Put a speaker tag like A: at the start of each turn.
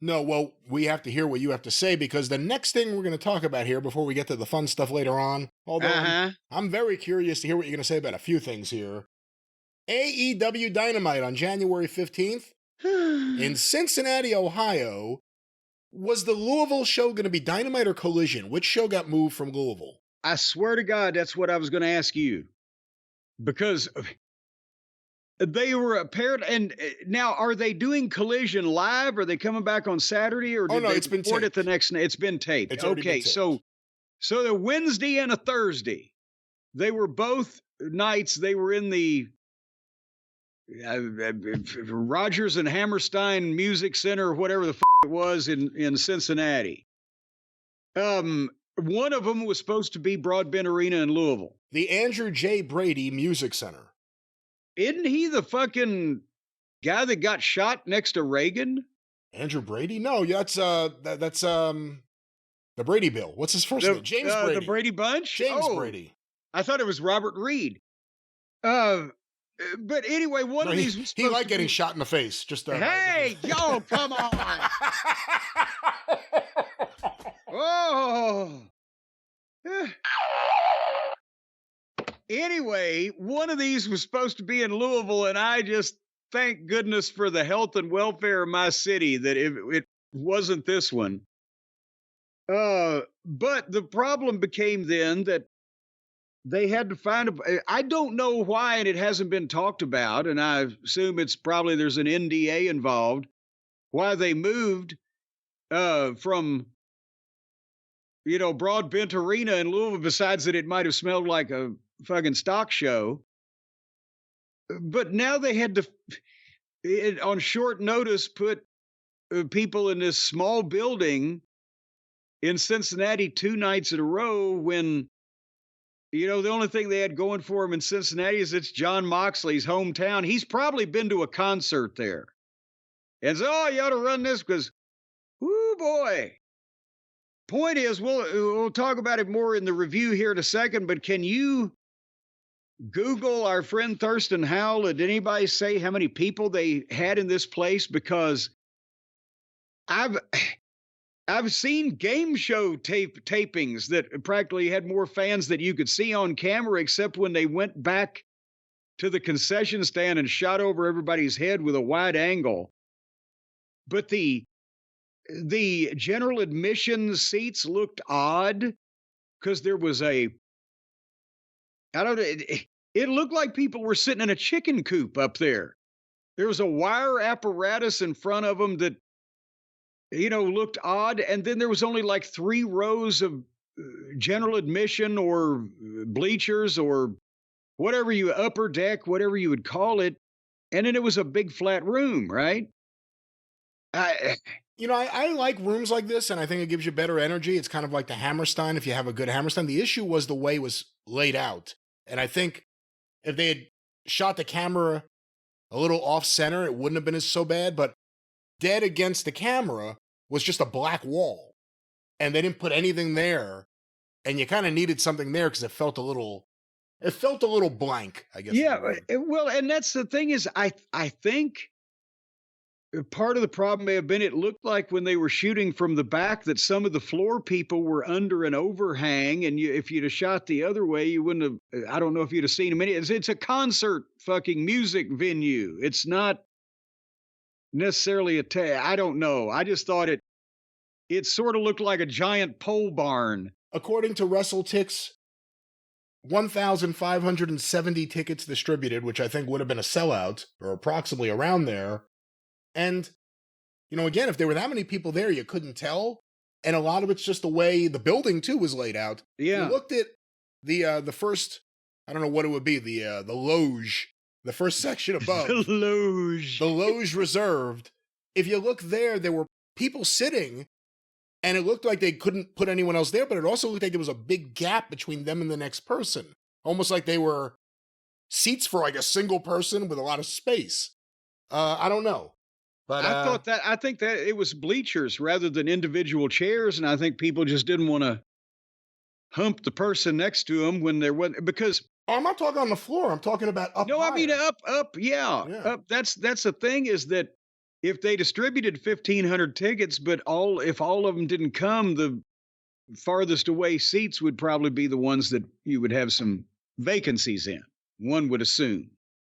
A: No, well, we have to hear what you have to say because the next thing we're going to talk about here before we get to the fun stuff later on, although I'm very curious to hear what you're going to say about a few things here. AEW Dynamite on January 15th in Cincinnati, Ohio. Was the Louisville show going to be Dynamite or Collision? Which show got moved from Louisville?
B: I swear to God, that's what I was going to ask you. Because they were apparent. And now, are they doing Collision live? Are they coming back on Saturday? Or did they
A: it's been
B: record
A: taped.
B: it the next night? It's been taped.
A: It's already been taped.
B: So the Wednesday and a Thursday, they were both nights. They were in the Rogers and Hammerstein Music Center, or whatever the it was in Cincinnati. One of them was supposed to be Broadbent Arena in Louisville.
A: The Andrew J. Brady Music Center.
B: Isn't he the fucking guy that got shot next to Reagan?
A: Andrew Brady? No, that's the Brady Bill. What's his first name? James Brady.
B: The Brady Bunch?
A: James Brady.
B: I thought it was Robert Reed. But anyway, one of these was
A: he liked getting shot in the face. Just
B: hey, yo, come on. Oh. Anyway, one of these was supposed to be in Louisville, and I just thank goodness for the health and welfare of my city that it wasn't this one. But the problem became then that they had to find I don't know why, and it hasn't been talked about, and I assume it's probably there's an NDA involved, why they moved from, Broadbent Arena in Louisville, besides that it might have smelled like a fucking stock show. But now they had to, on short notice, put people in this small building in Cincinnati 2 nights in a row when, the only thing they had going for him in Cincinnati is it's John Moxley's hometown. He's probably been to a concert there. And so, you ought to run this because, whoo, boy. Point is, we'll talk about it more in the review here in a second, but can you Google our friend Thurston Howell? Did anybody say how many people they had in this place? Because I've seen game show tapings that practically had more fans that you could see on camera, except when they went back to the concession stand and shot over everybody's head with a wide angle. But the general admission seats looked odd because there was it looked like people were sitting in a chicken coop up there. There was a wire apparatus in front of them that, looked odd. And then there was only like 3 rows of general admission or bleachers or whatever upper deck, whatever you would call it. And then it was a big flat room, right?
A: I like rooms like this, and I think it gives you better energy. It's kind of like the Hammerstein if you have a good Hammerstein. The issue was the way it was laid out. And I think if they had shot the camera a little off-center, it wouldn't have been so bad. But dead against the camera was just a black wall. And they didn't put anything there. And you kind of needed something there because it felt a little blank, I guess.
B: Yeah, well, and that's the thing is, I think part of the problem may have been it looked like when they were shooting from the back that some of the floor people were under an overhang, and if you'd have shot the other way, you wouldn't have. I don't know if you'd have seen them. It's a concert fucking music venue. It's not necessarily I don't know. I just thought it sort of looked like a giant pole barn.
A: According to WrestleTix, 1,570 tickets distributed, which I think would have been a sellout, or approximately around there. And, again, if there were that many people there, you couldn't tell. And a lot of it's just the way the building, too, was laid out.
B: Yeah.
A: You looked at the first, I don't know what it would be, the loge, the first section above.
B: The loge.
A: The loge reserved. If you look there were people sitting, and it looked like they couldn't put anyone else there, but it also looked like there was a big gap between them and the next person. Almost like they were seats for like a single person with a lot of space. I don't know. But
B: I think that it was bleachers rather than individual chairs, and I think people just didn't want to hump the person next to them when there wasn't, because
A: I'm not talking on the floor. I'm talking about up.
B: No,
A: higher.
B: I mean up, yeah. Up. That's the thing is that if they distributed 1,500 tickets, but if all of them didn't come, the farthest away seats would probably be the ones that you would have some vacancies in, one would assume.